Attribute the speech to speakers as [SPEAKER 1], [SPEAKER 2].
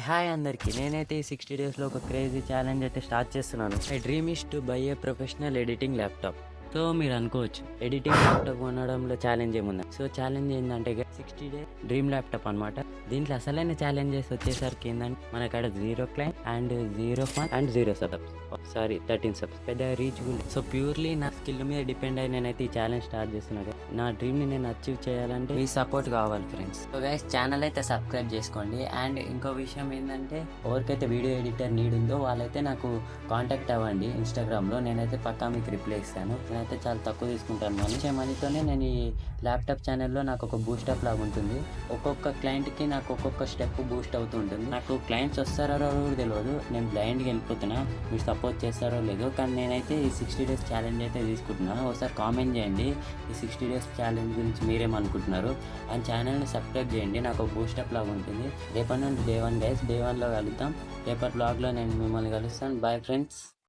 [SPEAKER 1] Hi అందరికి. నేనైతే ఈ 60 డేస్లో ఒక క్రేజీ ఛాలెంజ్ అయితే స్టార్ట్ చేస్తున్నాను. My dream is to buy a professional editing laptop. So మీరు అనుకోవచ్చు ఎడిటింగ్ ల్యాప్టాప్ కొనడంలో ఛాలెంజ్ ఏముంది. సో ఛాలెంజ్ ఏంటంటే 60 డే డ్రీమ్ ల్యాప్టాప్ అనమాట. దీంట్లో అసలైన ఛాలెంజెస్ వచ్చేసరికి ఏంటంటే మనకాడ 0 client and 0 fun and 0 subs 13 subs పెద్ద రీచబుల్. సో ప్యూర్లీ నా స్కిల్ మీద డిపెండ్ అయ్యి నేనైతే ఈ ఛాలెంజ్ స్టార్ట్ చేస్తున్నాను. నా డ్రీమ్ని నేను అచీవ్ చేయాలంటే మీ సపోర్ట్ కావాలి ఫ్రెండ్స్. సో గైస్ ఛానల్ అయితే సబ్స్క్రైబ్ చేసుకోండి. అండ్ ఇంకో విషయం ఏంటంటే ఎవరికైతే వీడియో ఎడిటర్ నీడ్ ఉందో వాళ్ళైతే నాకు కాంటాక్ట్ అవ్వండి ఇన్స్టాగ్రామ్లో. నేనైతే పక్కా మీకు రిప్లై ఇస్తాను. నేనైతే చాలా తక్కువ తీసుకుంటాను మనీతోనే నేను ఈ ల్యాప్టాప్ ఛానల్లో నాకు ఒక బూస్టప్ లాగా ఉంటుంది. ఒక్కొక్క క్లయింట్కి నాకు ఒక్కొక్క స్టెప్ బూస్ట్ అవుతూ ఉంటుంది. నాకు క్లయింట్స్ వస్తారో కూడా తెలియదు. నేను బ్లైండ్గా వెళ్ళిపోతున్నా, మీరు సపోర్ట్ చేస్తారో లేదో. కానీ నేనైతే ఈ 60 డేస్ ఛాలెంజ్ అయితే తీసుకుంటున్నాను. ఒకసారి కామెంట్ చేయండి ఈ 60 డేస్ ఛాలెంజ్ గురించి మీరేమనుకుంటున్నారు. ఆ ఛానల్ని సబ్స్క్రైబ్ చేయండి. నాకు ఒక బూస్టప్ లాగా ఉంటుంది. రేపటి నుండి డే 1 గైస్, డే 1లో కలుద్దాం. రేపటి బ్లాగ్లో నేను మిమ్మల్ని కలుస్తాను. Bye friends.